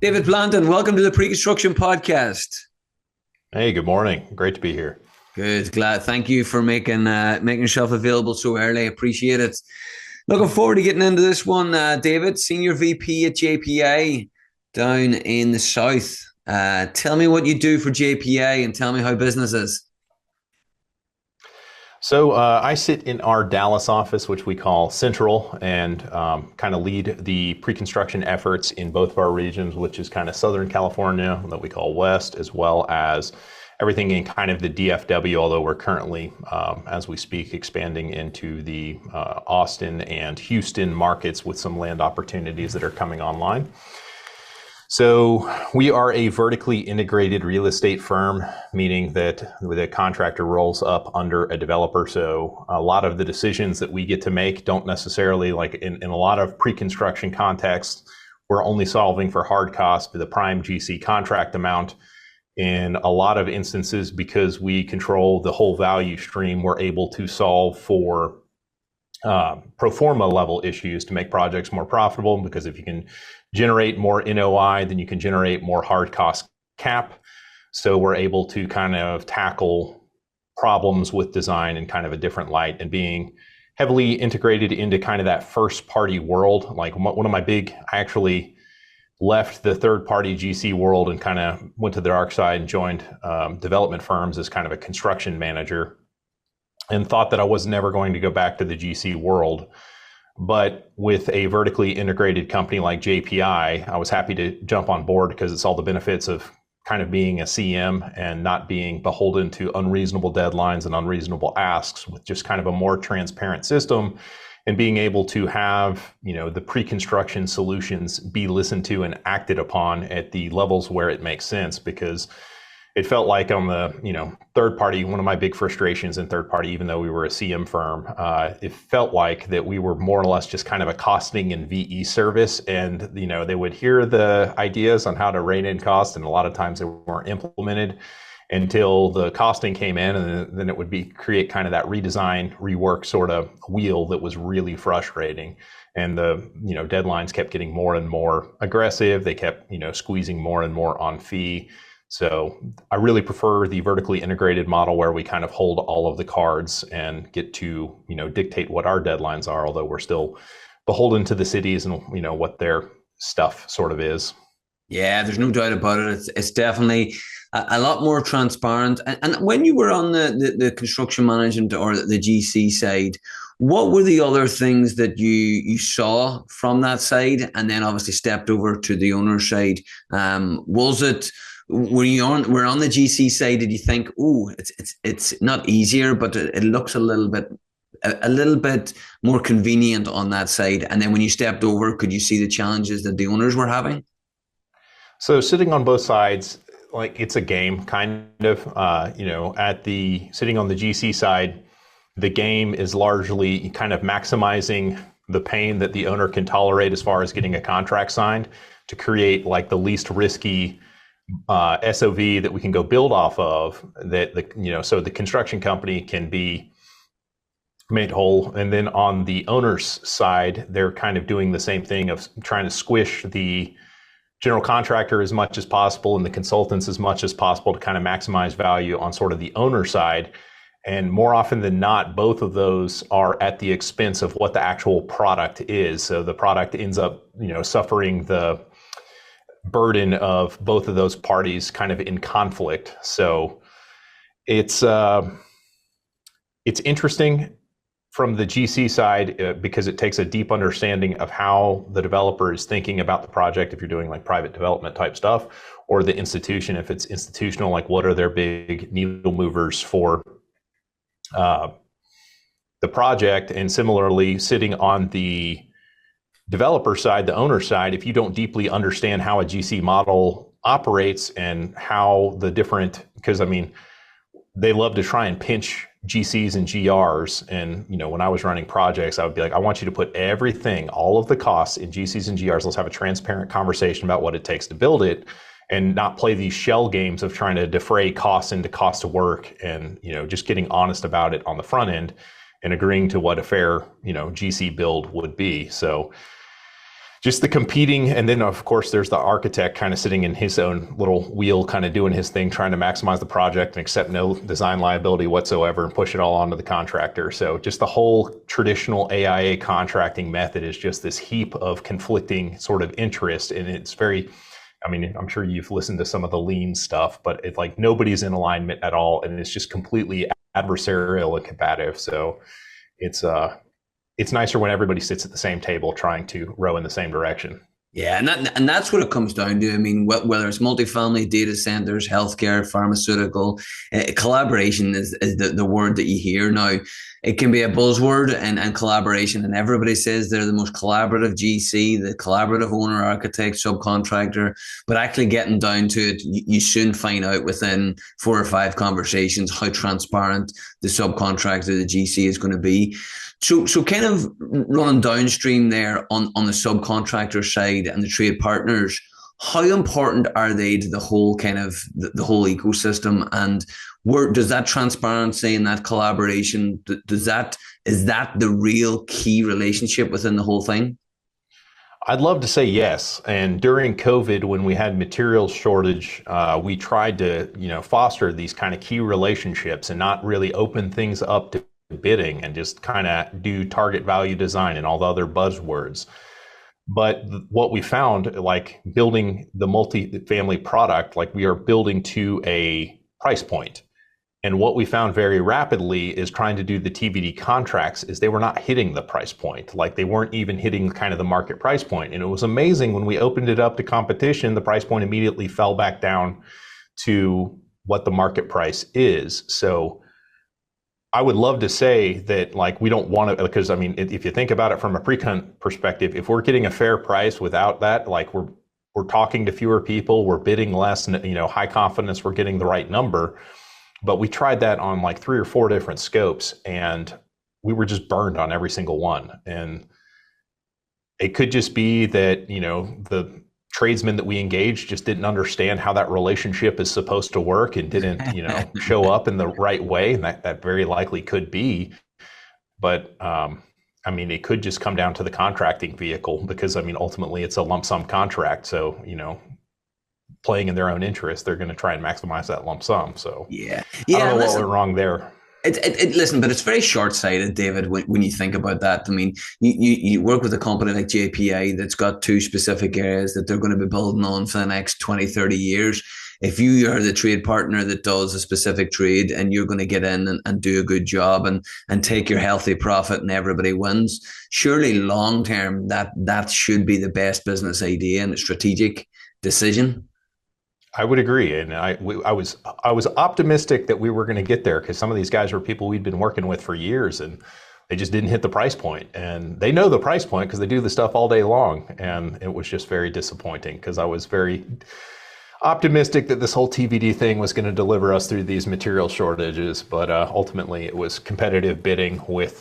David Blanton, welcome to the Pre-Construction Podcast. Hey, good morning. Great to be here. Good, glad. Thank you for making yourself available so early. Appreciate it. Looking forward to getting into this one, David, Senior VP at JPI down in the south. Tell me what you do for JPI and tell me how business is. So I sit in our Dallas office, which we call Central, and kind of lead the pre-construction efforts in both of our regions, which is kind of Southern California, that we call West, as well as everything in kind of the DFW, although we're currently, as we speak, expanding into the Austin and Houston markets with some land opportunities that are coming online. So we are a vertically integrated real estate firm, meaning that the contractor rolls up under a developer. So a lot of the decisions that we get to make don't necessarily, like in a lot of pre-construction contexts, we're only solving for hard costs, the prime GC contract amount. In a lot of instances, because we control the whole value stream, we're able to solve for pro forma level issues to make projects more profitable, because if you can generate more NOI, then you can generate more hard cost cap. So we're able to kind of tackle problems with design in kind of a different light, and being heavily integrated into kind of that first party world. Like one of my I actually left the third party GC world and kind of went to the dark side and joined development firms as kind of a construction manager, and thought that I was never going to go back to the GC world. But with a vertically integrated company like JPI, I was happy to jump on board, because it's all the benefits of kind of being a CM and not being beholden to unreasonable deadlines and unreasonable asks, with just kind of a more transparent system, and being able to have, the pre-construction solutions be listened to and acted upon at the levels where it makes sense. Because it felt like on the, third party, one of my big frustrations in third party, even though we were a CM firm, it felt like that we were more or less just kind of a costing and VE service. And, they would hear the ideas on how to rein in costs, and a lot of times they weren't implemented until the costing came in, and then it would create kind of that redesign, rework sort of wheel that was really frustrating. And the, deadlines kept getting more and more aggressive. They kept, squeezing more and more on fee. So I really prefer the vertically integrated model, where we kind of hold all of the cards and get to, dictate what our deadlines are, although we're still beholden to the cities and, what their stuff sort of is. Yeah, there's no doubt about it. It's definitely a lot more transparent. And when you were on the construction management or the GC side, what were the other things that you saw from that side, and then obviously stepped over to the owner side? Was it we're on the GC side? Did you think, oh, it's not easier, but it looks a little bit more convenient on that side? And then when you stepped over, could you see the challenges that the owners were having? So sitting on both sides, like it's a game kind of, sitting on the GC side, the game is largely kind of maximizing the pain that the owner can tolerate as far as getting a contract signed, to create like the least risky SOV that we can go build off of, so the construction company can be made whole. And then on the owner's side, they're kind of doing the same thing of trying to squish the general contractor as much as possible and the consultants as much as possible to kind of maximize value on sort of the owner side. And more often than not, both of those are at the expense of what the actual product is. So the product ends up, suffering the burden of both of those parties kind of in conflict. So it's interesting from the GC side, because it takes a deep understanding of how the developer is thinking about the project, if you're doing like private development type stuff, or the institution, if it's institutional, like what are their big needle movers for the project. And similarly, sitting on the developer side, the owner side, if you don't deeply understand how a GC model operates and how the different, because they love to try and pinch GCs and GRs. And, when I was running projects, I would be like, I want you to put everything, all of the costs in GCs and GRs. Let's have a transparent conversation about what it takes to build it, and not play these shell games of trying to defray costs into cost of work, and, just getting honest about it on the front end and agreeing to what a fair, GC build would be. So just the competing. And then of course there's the architect kind of sitting in his own little wheel, kind of doing his thing, trying to maximize the project and accept no design liability whatsoever and push it all onto the contractor. So just the whole traditional AIA contracting method is just this heap of conflicting sort of interest. And it's very, I mean, I'm sure you've listened to some of the lean stuff, but it's like nobody's in alignment at all. And it's just completely adversarial and combative. So it's nicer when everybody sits at the same table trying to row in the same direction. Yeah, and that's what it comes down to. I mean, whether it's multifamily, data centers, healthcare, pharmaceutical, collaboration is the word that you hear now. It can be a buzzword and collaboration, and everybody says they're the most collaborative GC, the collaborative owner, architect, subcontractor. But actually getting down to it, you soon find out within 4 or 5 conversations how transparent the subcontractor, the GC, is going to be. So kind of running downstream there on the subcontractor side and the trade partners, how important are they to the whole kind of the whole ecosystem? And where does that transparency and that collaboration, is that the real key relationship within the whole thing? I'd love to say yes. And during COVID, when we had materials shortage, we tried to, foster these kind of key relationships and not really open things up to bidding and just kind of do target value design and all the other buzzwords. But what we found, like building the multifamily product, like we are building to a price point. And what we found very rapidly is trying to do the TBD contracts is they were not hitting the price point. Like they weren't even hitting kind of the market price point. And it was amazing when we opened it up to competition, the price point immediately fell back down to what the market price is. So I would love to say that like we don't want to, because I mean, if you think about it from a pre-con perspective, if we're getting a fair price without that, like we're talking to fewer people, we're bidding less, and high confidence we're getting the right number. But we tried that on like 3 or 4 different scopes, and we were just burned on every single one. And it could just be that the tradesmen that we engaged just didn't understand how that relationship is supposed to work and didn't, show up in the right way. And that very likely could be. But I mean, it could just come down to the contracting vehicle because, I mean, ultimately it's a lump sum contract. So, playing in their own interest, they're going to try and maximize that lump sum. So yeah, I don't know what went wrong there. Listen, but it's very short-sighted, David, when you think about that. I mean, you work with a company like JPI that's got 2 specific areas that they're going to be building on for the next 20, 30 years. If you are the trade partner that does a specific trade and you're going to get in and do a good job and take your healthy profit and everybody wins, surely long-term that should be the best business idea and a strategic decision. I would agree, and I was optimistic that we were going to get there because some of these guys were people we'd been working with for years, and they just didn't hit the price point. And they know the price point because they do the stuff all day long, and it was just very disappointing because I was very optimistic that this whole TBD thing was going to deliver us through these material shortages, but ultimately it was competitive bidding with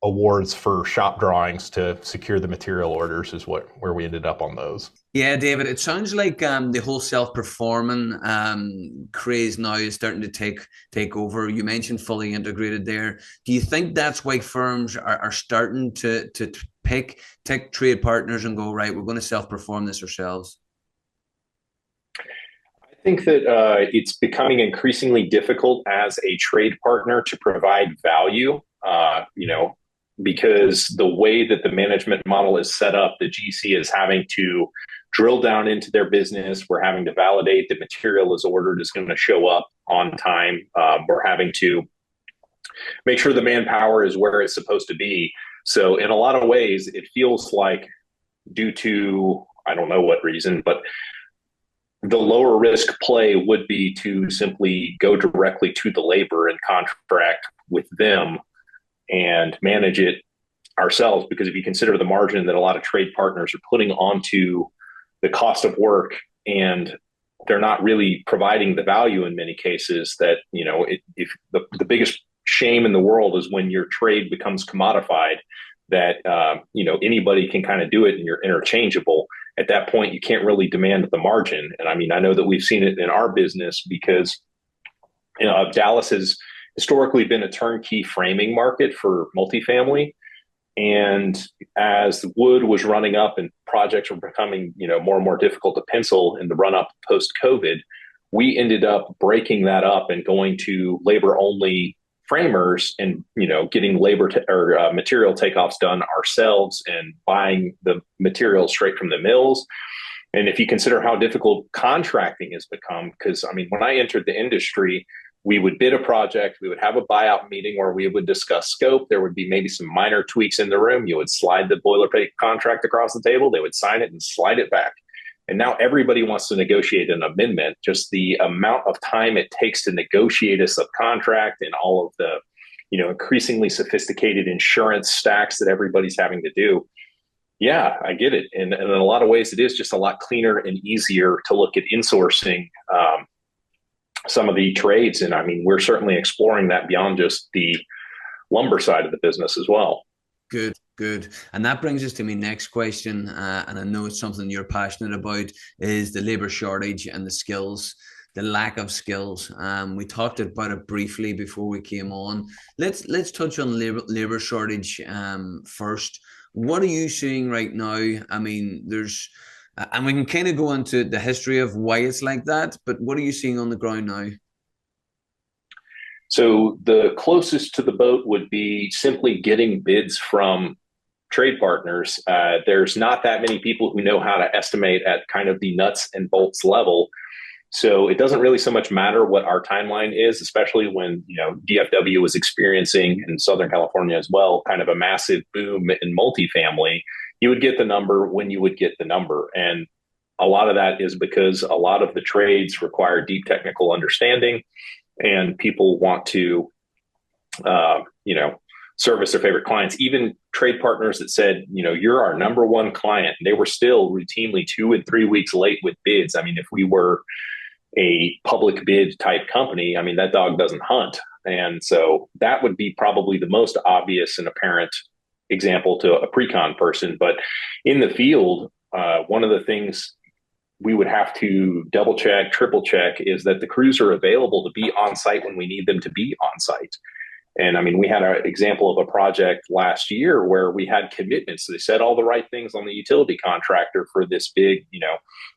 awards for shop drawings to secure the material orders is where we ended up on those. Yeah, David, it sounds like the whole self-performing craze now is starting to take over. You mentioned fully integrated there. Do you think that's why firms are starting to pick trade partners and go, right, we're going to self-perform this ourselves? I think that it's becoming increasingly difficult as a trade partner to provide value, because the way that the management model is set up, the GC is having to drill down into their business. We're having to validate that material is ordered is going to show up on time. We're having to make sure the manpower is where it's supposed to be. So in a lot of ways, it feels like due to, I don't know what reason, but the lower risk play would be to simply go directly to the labor and contract with them and manage it ourselves. Because if you consider the margin that a lot of trade partners are putting onto the cost of work, and they're not really providing the value in many cases, that, if the biggest shame in the world is when your trade becomes commodified, that, anybody can kind of do it and you're interchangeable. At that point, you can't really demand the margin. And I mean, I know that we've seen it in our business because, Dallas has historically been a turnkey framing market for multifamily. And as the wood was running up and projects were becoming, more and more difficult to pencil in the run up post COVID, we ended up breaking that up and going to labor only framers and, getting material takeoffs done ourselves and buying the material straight from the mills. And if you consider how difficult contracting has become, because when I entered the industry, we would bid a project, we would have a buyout meeting where we would discuss scope. There would be maybe some minor tweaks in the room. You would slide the boilerplate contract across the table, they would sign it and slide it back. And now everybody wants to negotiate an amendment. Just the amount of time it takes to negotiate a subcontract and all of the, increasingly sophisticated insurance stacks that everybody's having to do. Yeah, I get it. And in a lot of ways, it is just a lot cleaner and easier to look at insourcing some of the trades. And we're certainly exploring that beyond just the lumber side of the business as well. Good. And that brings us to my next question. And I know it's something you're passionate about, is the labor shortage and the skills, the lack of skills. We talked about it briefly before we came on. Let's touch on labor shortage first. What are you seeing right now? And we can kind of go into the history of why it's like that, but what are you seeing on the ground now? So the closest to the boat would be simply getting bids from trade partners. There's not that many people who know how to estimate at kind of the nuts and bolts level. So it doesn't really so much matter what our timeline is, especially when, DFW was experiencing in Southern California as well, kind of a massive boom in multifamily. You would get the number when you would get the number. And a lot of that is because a lot of the trades require deep technical understanding, and people want to, service their favorite clients. Even trade partners that said, you're our number one client, they were still routinely 2 and 3 weeks late with bids. If we were a public bid type company, that dog doesn't hunt. And so that would be probably the most obvious and apparent example to a pre-con person. But in the field, one of the things we would have to double check, triple check is that the crews are available to be on site when we need them to be on site. And we had an example of a project last year where we had commitments. So they said all the right things on the utility contractor for this big,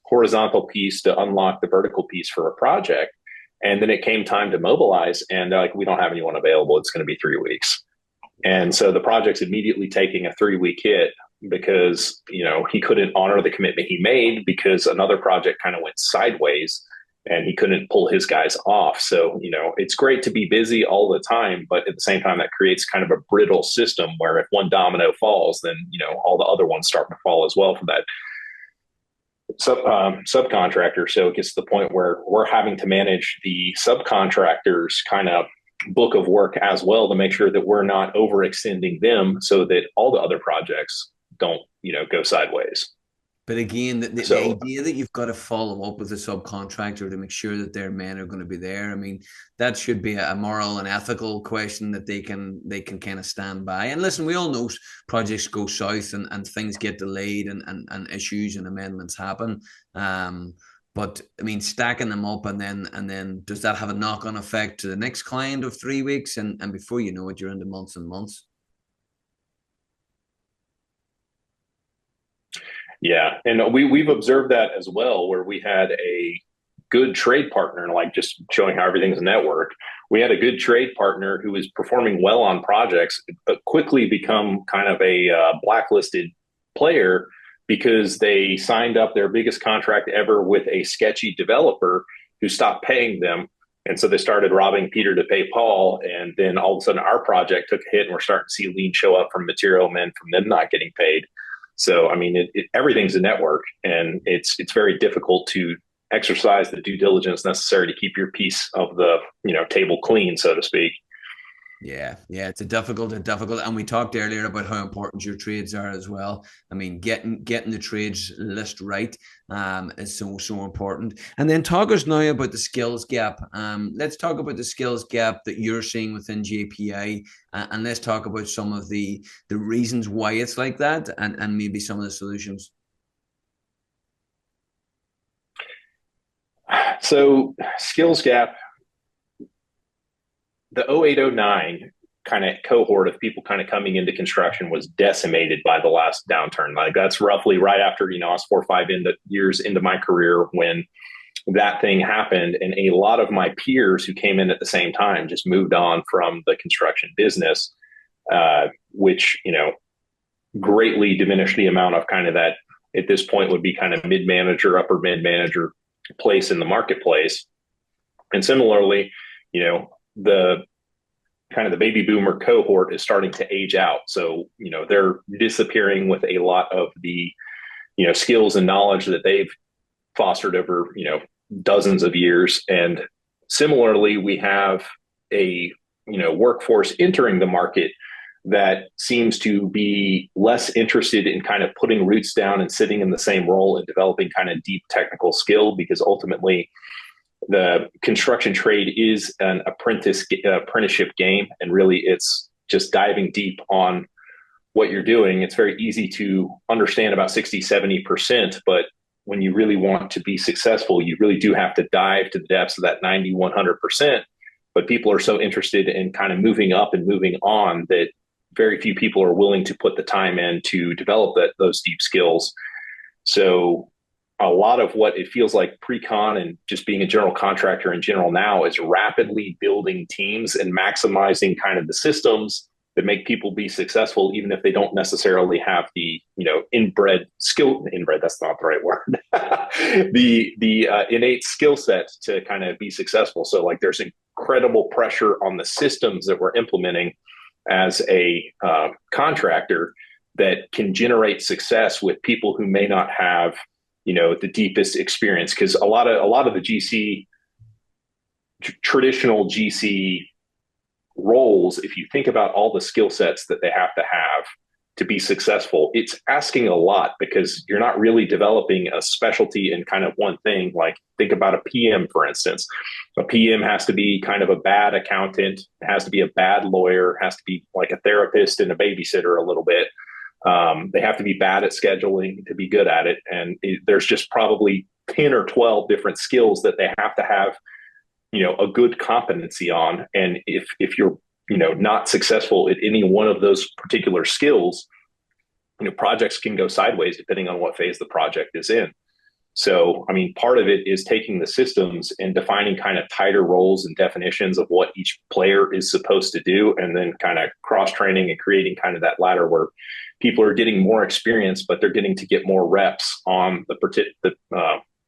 horizontal piece to unlock the vertical piece for a project. And then it came time to mobilize, and they're like, we don't have anyone available. It's going to be 3 weeks. And so the project's immediately taking a 3-week hit because, he couldn't honor the commitment he made because another project kind of went sideways and he couldn't pull his guys off. So, it's great to be busy all the time, but at the same time, that creates kind of a brittle system where if one domino falls, then, all the other ones start to fall as well for that subcontractor. So it gets to the point where we're having to manage the subcontractors kind of book of work as well to make sure that we're not overextending them so that all the other projects don't, go sideways. But again, the idea that you've got to follow up with a subcontractor to make sure that their men are going to be there, that should be a moral and ethical question that they can kind of stand by. And listen, we all know projects go south and things get delayed and issues and amendments happen. But stacking them up and then does that have a knock-on effect to the next client of 3 weeks? And before you know it, you're into months and months. Yeah. And we've observed that as well, where we had a good trade partner, like just showing how everything's networked. We had a good trade partner who was performing well on projects, but quickly become kind of a blacklisted player because they signed up their biggest contract ever with a sketchy developer who stopped paying them. And so they started robbing Peter to pay Paul. And then all of a sudden our project took a hit and we're starting to see lien show up from material men from them not getting paid. So, everything's a network, and it's very difficult to exercise the due diligence necessary to keep your piece of the, table clean, so to speak. Yeah, it's a difficult, and we talked earlier about how important your trades are as well. Getting the trades list right is so important. And then talk us now about the skills gap. Let's talk about the skills gap that you're seeing within JPI, and let's talk about some of the reasons why it's like that, and maybe some of the solutions. So skills gap. The 0809 kind of cohort of people kind of coming into construction was decimated by the last downturn. Like that's roughly right after, I was 4 or 5 years into my career when that thing happened. And a lot of my peers who came in at the same time just moved on from the construction business, which, greatly diminished the amount of kind of that at this point would be kind of mid-manager, upper mid-manager place in the marketplace. And similarly, the kind of the baby boomer cohort is starting to age out. So, they're disappearing with a lot of the, skills and knowledge that they've fostered over, dozens of years. And similarly, we have a, workforce entering the market that seems to be less interested in kind of putting roots down and sitting in the same role and developing kind of deep technical skill, because ultimately the construction trade is an apprenticeship game. And really it's just diving deep on what you're doing. It's very easy to understand about 60, 70%, but when you really want to be successful, you really do have to dive to the depths of that 90, 100%. But people are so interested in kind of moving up and moving on that very few people are willing to put the time in to develop those deep skills. So a lot of what it feels like pre-con and just being a general contractor in general now is rapidly building teams and maximizing kind of the systems that make people be successful, even if they don't necessarily have the, inbred, that's not the right word, the innate skill set to kind of be successful. So like there's incredible pressure on the systems that we're implementing as a contractor that can generate success with people who may not have, the deepest experience. Because a lot of the GC, traditional GC roles, if you think about all the skill sets that they have to be successful, it's asking a lot, because you're not really developing a specialty in kind of one thing. Like think about a PM, for instance. A PM has to be kind of a bad accountant, has to be a bad lawyer, has to be like a therapist and a babysitter a little bit. They have to be bad at scheduling to be good at it. And there's just probably 10 or 12 different skills that they have to have, a good competency on. And if you're, not successful at any one of those particular skills, projects can go sideways depending on what phase the project is in. So, part of it is taking the systems and defining kind of tighter roles and definitions of what each player is supposed to do, and then kind of cross-training and creating kind of that ladder where people are getting more experience, but they're getting to get more reps on the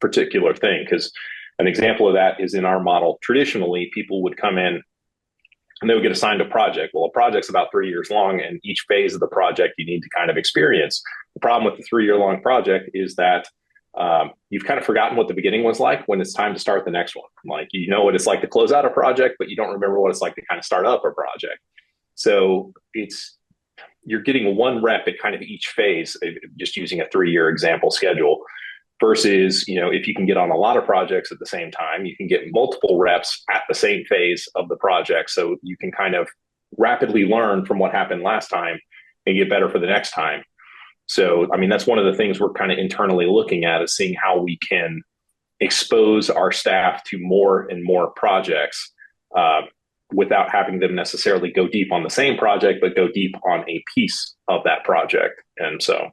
particular thing. Because an example of that is in our model, traditionally, people would come in and they would get assigned a project. Well, a project's about 3 years long, and each phase of the project you need to kind of experience. The problem with the 3-year-long project is that you've kind of forgotten what the beginning was like when it's time to start the next one. Like, what it's like to close out a project, but you don't remember what it's like to kind of start up a project. So you're getting one rep at kind of each phase, just using a 3-year example schedule. Versus, if you can get on a lot of projects at the same time, you can get multiple reps at the same phase of the project. So you can kind of rapidly learn from what happened last time and get better for the next time. So, that's one of the things we're kind of internally looking at, is seeing how we can expose our staff to more and more projects without having them necessarily go deep on the same project, but go deep on a piece of that project. And so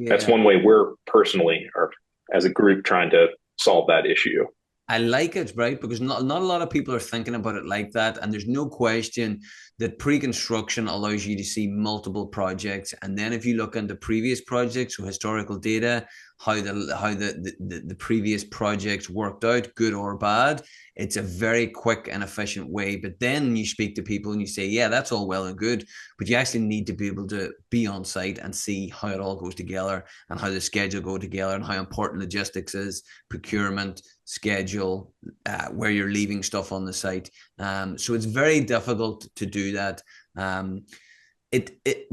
that's one way we're personally, or as a group, trying to solve that issue. I like it, right? Because not a lot of people are thinking about it like that. And there's no question that pre-construction allows you to see multiple projects. And then if you look into previous projects, so historical data, how the previous projects worked out, good or bad, it's a very quick and efficient way. But then you speak to people and you say, yeah, that's all well and good, but you actually need to be able to be on site and see how it all goes together and how the schedule go together and how important logistics is, procurement, schedule, where you're leaving stuff on the site. So it's very difficult to do that.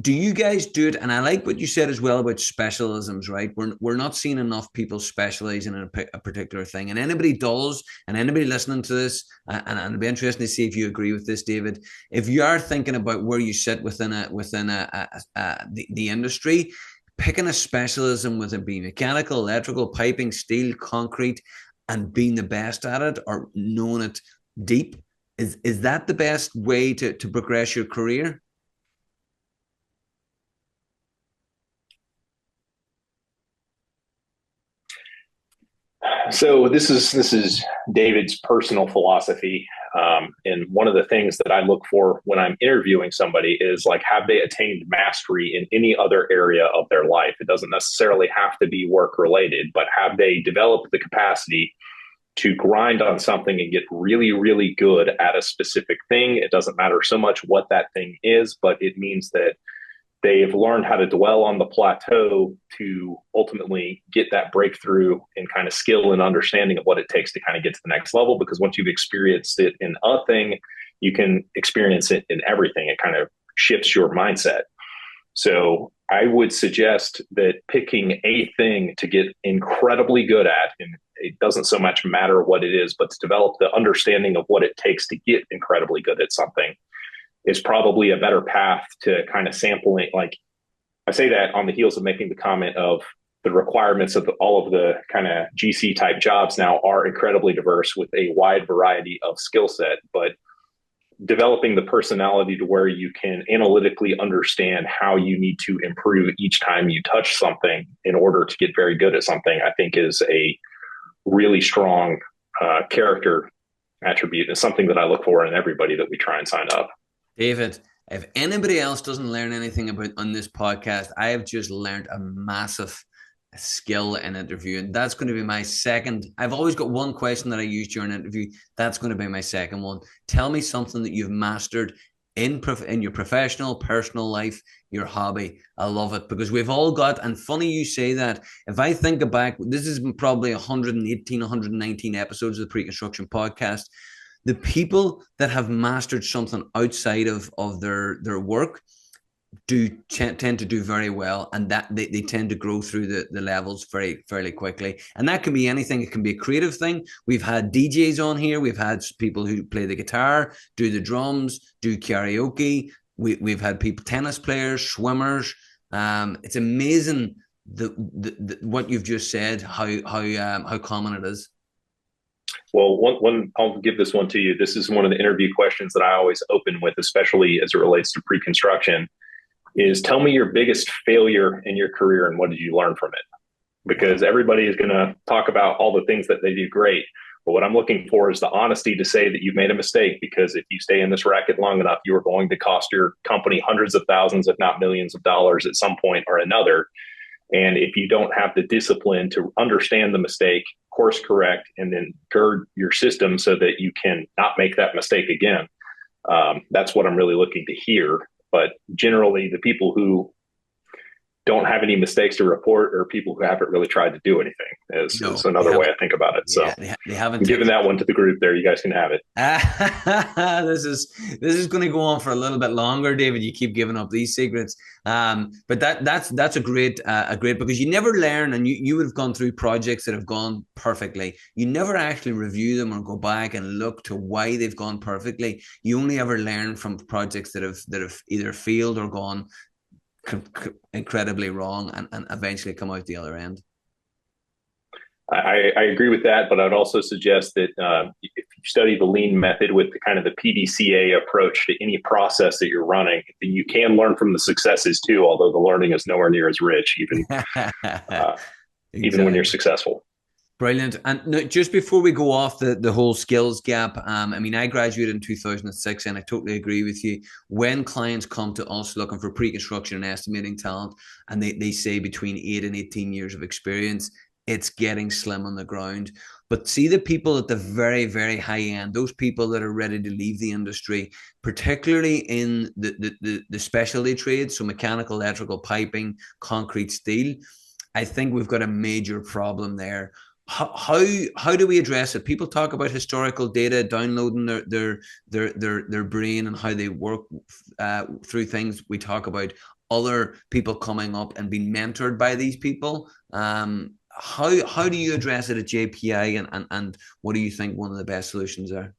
Do you guys do it? And I like what you said as well about specialisms, right? We're not seeing enough people specializing in a particular thing, and anybody does, and anybody listening to this, and it'd be interesting to see if you agree with this, David. If you are thinking about where you sit within the industry, picking a specialism, whether it be mechanical, electrical, piping, steel, concrete, and being the best at it, or knowing it deep, Is that the best way to progress your career? So this is David's personal philosophy, and one of the things that I look for when I'm interviewing somebody is like, have they attained mastery in any other area of their life? It doesn't necessarily have to be work related, but have they developed the capacity to grind on something and get really, really good at a specific thing? It doesn't matter so much what that thing is, but it means that they've learned how to dwell on the plateau to ultimately get that breakthrough and kind of skill and understanding of what it takes to kind of get to the next level. Because once you've experienced it in a thing, you can experience it in everything. It kind of shifts your mindset. So I would suggest that picking a thing to get incredibly good at, and it doesn't so much matter what it is, but to develop the understanding of what it takes to get incredibly good at something, is probably a better path to kind of sampling. Like, I say that on the heels of making the comment of the requirements of all of the kind of GC type jobs now are incredibly diverse with a wide variety of skill set, but developing the personality to where you can analytically understand how you need to improve each time you touch something in order to get very good at something, I think is a really strong character attribute, and something that I look for in everybody that we try and sign up. David, if anybody else doesn't learn anything about on this podcast, I have just learned a massive skill in interviewing. That's going to be my second. I've always got one question that I use during an interview. That's going to be my second one. Tell me something that you've mastered in your professional, personal life, your hobby. I love it, because we've all got, and funny you say that, if I think back, this is probably 118, 119 episodes of the Pre-Construction Podcast. The people that have mastered something outside of their work do tend to do very well, and that they tend to grow through the levels fairly quickly. And that can be anything. It can be a creative thing. We've had DJs on here. We've had people who play the guitar, do the drums, do karaoke. We've had people, tennis players, swimmers. It's amazing what you've just said, how common it is. Well, one, I'll give this one to you. This is one of the interview questions that I always open with, especially as it relates to pre-construction, is tell me your biggest failure in your career and what did you learn from it? Because everybody is going to talk about all the things that they do great. But what I'm looking for is the honesty to say that you've made a mistake, because if you stay in this racket long enough, you are going to cost your company hundreds of thousands, if not millions of dollars at some point or another. And if you don't have the discipline to understand the mistake, course correct, and then gird your system so that you can not make that mistake again, that's what I'm really looking to hear. But generally, the people who don't have any mistakes to report are people who haven't really tried to do anything. Is another way I think about it. So yeah, they haven't given that one to the group there. You guys can have it. This is going to go on for a little bit longer, David. You keep giving up these secrets. But that's a great because you never learn, and you would have gone through projects that have gone perfectly. You never actually review them or go back and look to why they've gone perfectly. You only ever learn from projects that have either failed or gone incredibly wrong and eventually come out the other end. I agree with that, but I'd also suggest that if you study the lean method with the kind of the PDCA approach to any process that you're running, then you can learn from the successes too, although the learning is nowhere near as rich, even even when you're successful. Brilliant. And just before we go off the whole skills gap, I mean, I graduated in 2006, and I totally agree with you. When clients come to us looking for pre-construction and estimating talent, and they say between 8 and 18 years of experience, it's getting slim on the ground. But see the people at the very, very high end, those people that are ready to leave the industry, particularly in the specialty trades, so mechanical, electrical, piping, concrete, steel. I think we've got a major problem there. How do we address it? People talk about historical data, downloading their brain and how they work through things. We talk about other people coming up and being mentored by these people. How do you address it at JPI, and what do you think one of the best solutions are?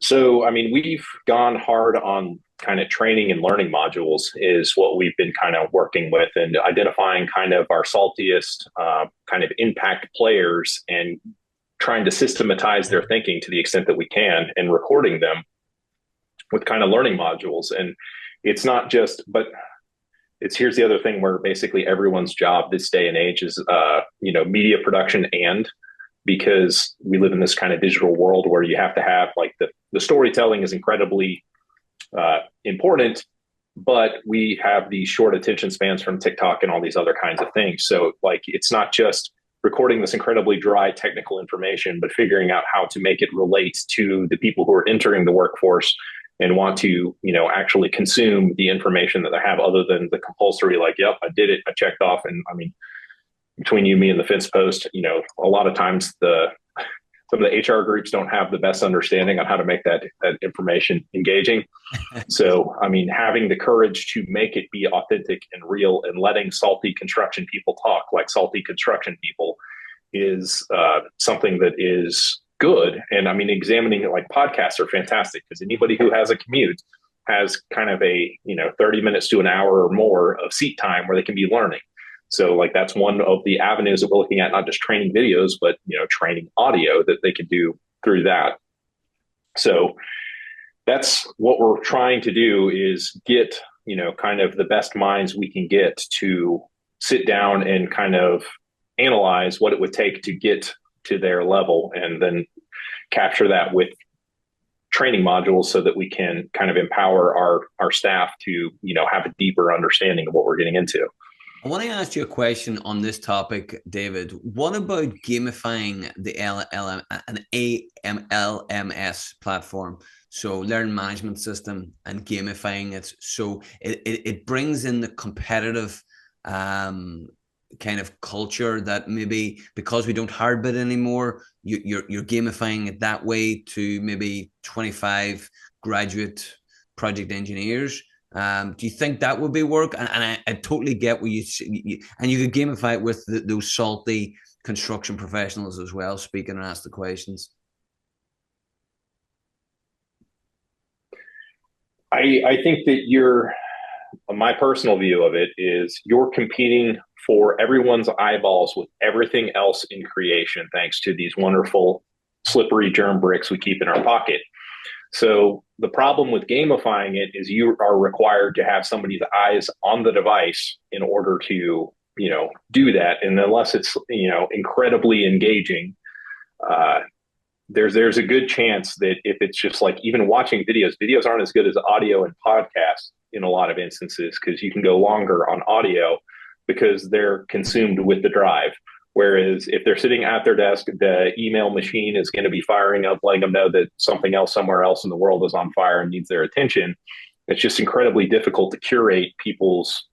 So, I mean, we've gone hard on kind of training and learning modules is what we've been kind of working with, and identifying kind of our saltiest kind of impact players and trying to systematize their thinking to the extent that we can and recording them with kind of learning modules. And it's not just, but here's the other thing where basically everyone's job this day and age is, media production, and because we live in this kind of digital world where you have to have like the storytelling is incredibly important, but we have these short attention spans from TikTok and all these other kinds of things. So like, it's not just recording this incredibly dry technical information, but figuring out how to make it relate to the people who are entering the workforce and want to, actually consume the information that they have, other than the compulsory, like, yep, I did it, I checked off. And I mean, between you, me, and the fence post, a lot of times some of the HR groups don't have the best understanding on how to make that information engaging. So, I mean, having the courage to make it be authentic and real, and letting salty construction people talk like salty construction people is something that is good. And I mean, examining it, like, podcasts are fantastic, because anybody who has a commute has kind of a 30 minutes to an hour or more of seat time where they can be learning. So like, that's one of the avenues that we're looking at, not just training videos, but training audio that they can do through that. So that's what we're trying to do, is get kind of the best minds we can get to sit down and kind of analyze what it would take to get to their level, and then capture that with training modules so that we can kind of empower our staff to have a deeper understanding of what we're getting into. I want to ask you a question on this topic, David. What about gamifying the LMS platform? So learning management system, and gamifying it. So it brings in the competitive kind of culture that maybe, because we don't hard bid anymore, you're gamifying it that way to maybe 25 graduate project engineers. Do you think that would be work? And I totally get what you and you could gamify it with those salty construction professionals as well, speaking and ask the questions. I think that my personal view of it is, you're competing for everyone's eyeballs with everything else in creation, thanks to these wonderful slippery germ bricks we keep in our pocket. So the problem with gamifying it is, you are required to have somebody's eyes on the device in order to, do that. And unless it's, incredibly engaging, there's a good chance that if it's just like, even watching videos aren't as good as audio and podcasts in a lot of instances, because you can go longer on audio because they're consumed with the drive. Whereas if they're sitting at their desk, the email machine is going to be firing up, letting them know that something else somewhere else in the world is on fire and needs their attention. It's just incredibly difficult to curate people's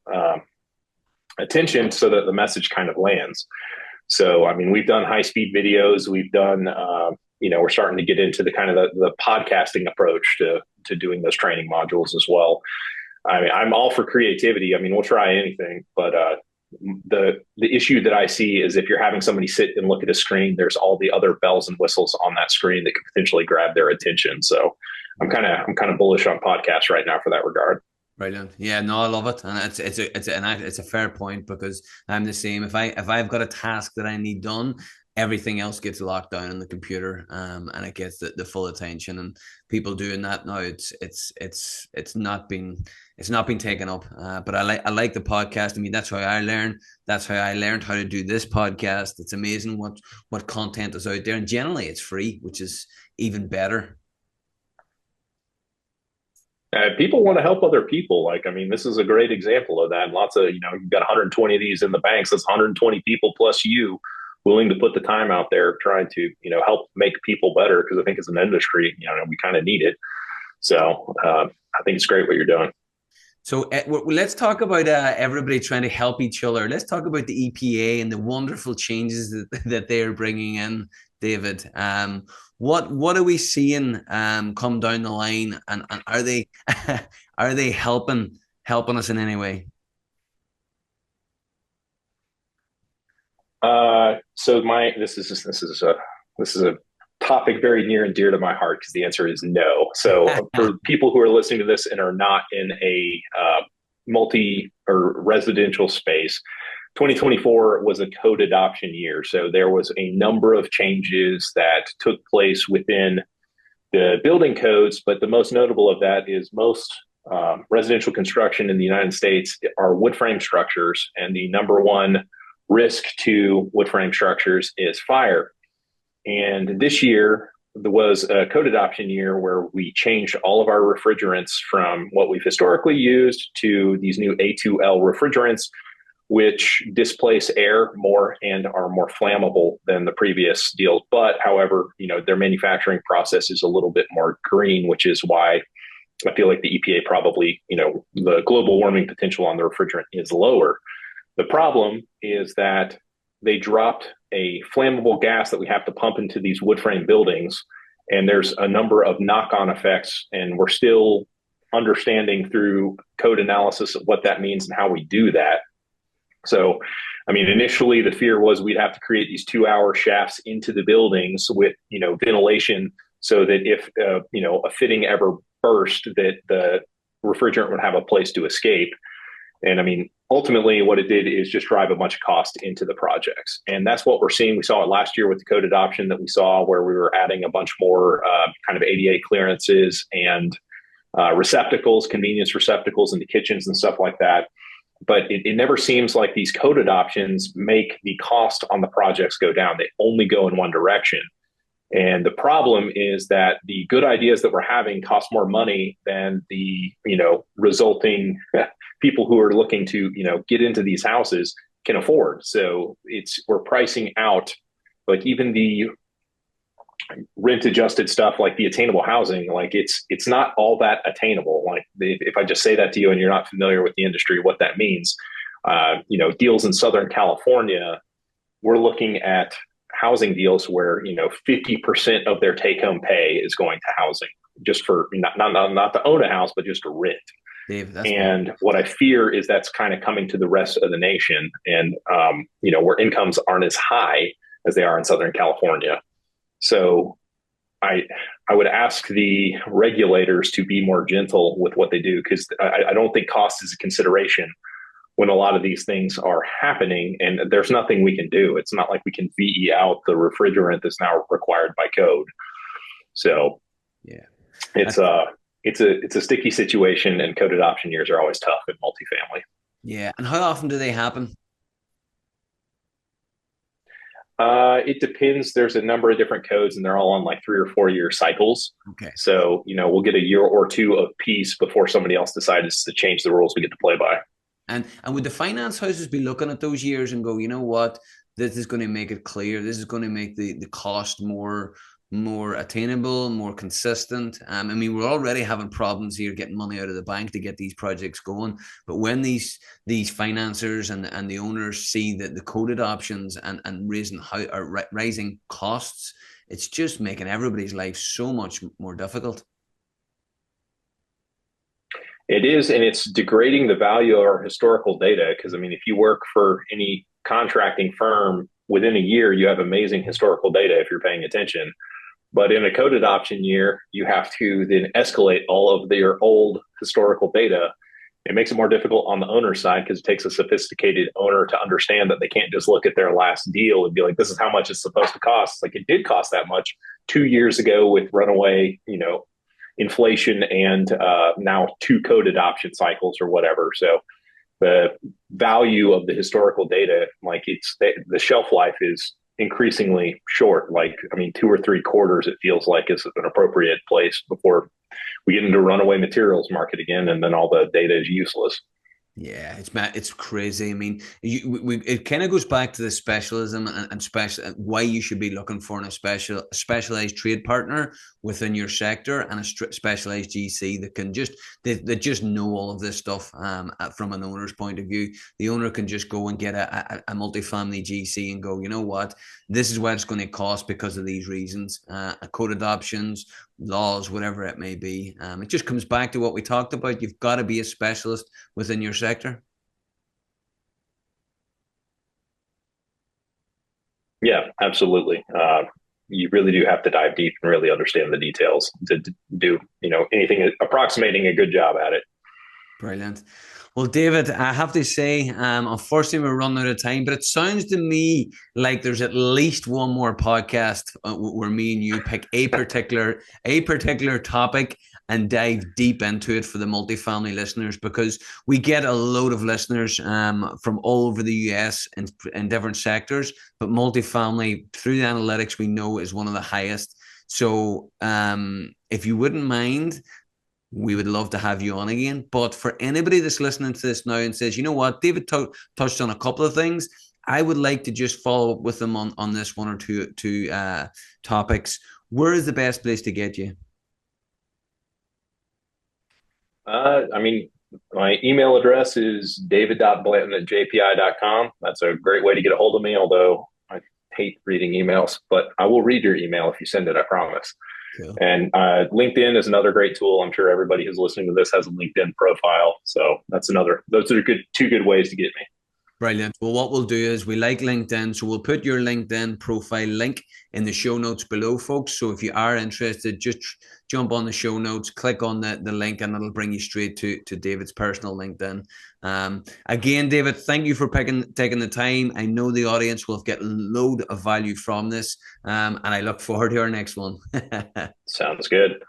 attention so that the message kind of lands. So, I mean, we've done high-speed videos. We've done, we're starting to get into the kind of the podcasting approach to doing those training modules as well. I mean, I'm all for creativity. I mean, we'll try anything, but the issue that I see is, if you're having somebody sit and look at a screen, there's all the other bells and whistles on that screen that could potentially grab their attention. So I'm kind of bullish on podcasts right now for that regard. Brilliant. Yeah, no, I love it, and it's a fair point, because I'm the same. If I've got a task that I need done, everything else gets locked down on the computer, and it gets the full attention. And people doing that now, it's not been taken up. But I like the podcast. I mean, that's how I learn. That's how I learned how to do this podcast. It's amazing what content is out there, and generally it's free, which is even better. People want to help other people. Like, I mean, this is a great example of that. Lots of, you've got 120 of these in the banks. That's 120 people plus you willing to put the time out there trying to, help make people better. Because I think as an industry, we kind of need it. So I think it's great what you're doing. So let's talk about everybody trying to help each other. Let's talk about the EPA and the wonderful changes that they are bringing in, David. What are we seeing come down the line, and are they helping us in any way? So this is a topic very near and dear to my heart, because the answer is no. So for people who are listening to this and are not in a multi or residential space, 2024 was a code adoption year. So there was a number of changes that took place within the building codes, but the most notable of that is most residential construction in the United States are wood frame structures, and the number one risk to wood frame structures is fire. And this year was a code adoption year where we changed all of our refrigerants from what we've historically used to these new A2L refrigerants, which displace air more and are more flammable than the previous deals. But however, their manufacturing process is a little bit more green, which is why I feel like the EPA probably, the global warming potential on the refrigerant is lower. The problem is that they dropped a flammable gas that we have to pump into these wood frame buildings. And there's a number of knock-on effects, and we're still understanding through code analysis of what that means and how we do that. So, initially the fear was we'd have to create these 2-hour shafts into the buildings with, ventilation so that if, a fitting ever burst, that the refrigerant would have a place to escape. And ultimately what it did is just drive a bunch of cost into the projects. And that's what we're seeing. We saw it last year with the code adoption that we saw, where we were adding a bunch more kind of ADA clearances and receptacles, convenience receptacles into kitchens and stuff like that. But it never seems like these code adoptions make the cost on the projects go down. They only go in one direction. And the problem is that the good ideas that we're having cost more money than the, resulting people who are looking to, get into these houses can afford. So we're pricing out, like, even the rent adjusted stuff, like the attainable housing, like it's not all that attainable. Like, if I just say that to you and you're not familiar with the industry, what that means, deals in Southern California, we're looking at housing deals where 50% of their take home pay is going to housing, just for not to own a house, but just to rent. Dave, and what I fear is that's kind of coming to the rest of the nation, and where incomes aren't as high as they are in Southern California. So I would ask the regulators to be more gentle with what they do, because I don't think cost is a consideration when a lot of these things are happening, and there's nothing we can do. It's not like we can VE out the refrigerant that's now required by code. So yeah, it's a sticky situation, and code adoption years are always tough in multifamily. Yeah. And how often do they happen? It depends. There's a number of different codes, and they're all on like 3 or 4 year cycles. Okay. So, we'll get a year or two of peace before somebody else decides to change the rules we get to play by. And would the finance houses be looking at those years and go, you know what, this is going to make it clear, this is going to make the cost more attainable, more consistent? We're already having problems here getting money out of the bank to get these projects going. But when these financiers and the owners see that the code adoptions and rising costs, it's just making everybody's life so much more difficult. It is, and it's degrading the value of our historical data, because, if you work for any contracting firm, within a year, you have amazing historical data if you're paying attention. But in a code adoption year, you have to then escalate all of your old historical data. It makes it more difficult on the owner's side, because it takes a sophisticated owner to understand that they can't just look at their last deal and be like, this is how much it's supposed to cost. It's like, it did cost that much 2 years ago with runaway, inflation, and now 2 code adoption cycles or whatever. So the value of the historical data, like, the shelf life is increasingly short. Like, 2 or 3 quarters, it feels like, is an appropriate place before we get into a runaway materials market again, and then all the data is useless. Yeah, it's crazy. It kind of goes back to the specialism and why you should be looking for a specialized trade partner within your sector, and a specialized GC that can just know all of this stuff from an owner's point of view. The owner can just go and get a multifamily GC and go, you know what, this is what it's going to cost because of these reasons, code adoptions, laws, whatever it may be. It just comes back to what we talked about. You've got to be a specialist within your sector. Yeah, absolutely. You really do have to dive deep and really understand the details to do, anything approximating a good job at it. Brilliant. Well, David, I have to say, unfortunately, we're running out of time, but it sounds to me like there's at least one more podcast where me and you pick a particular topic and dive deep into it for the multifamily listeners, because we get a load of listeners from all over the US in different sectors, but multifamily through the analytics we know is one of the highest. So if you wouldn't mind, we would love to have you on again. But for anybody that's listening to this now and says, you know what, David touched on a couple of things, I would like to just follow up with them on this one or two topics. Where is the best place to get you? I mean, my email address is david.blanton@jpi.com. That's a great way to get a hold of me, although I hate reading emails, but I will read your email if you send it, I promise. Cool. And LinkedIn is another great tool. I'm sure everybody who's listening to this has a LinkedIn profile. So those are two good ways to get me. Brilliant. Well, what we'll do is we like LinkedIn, so we'll put your LinkedIn profile link in the show notes below, folks. So if you are interested, just jump on the show notes, click on the link, and it'll bring you straight to David's personal LinkedIn. Again, David, thank you for taking the time. I know the audience will get a load of value from this, and I look forward to our next one. Sounds good.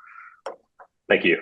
Thank you.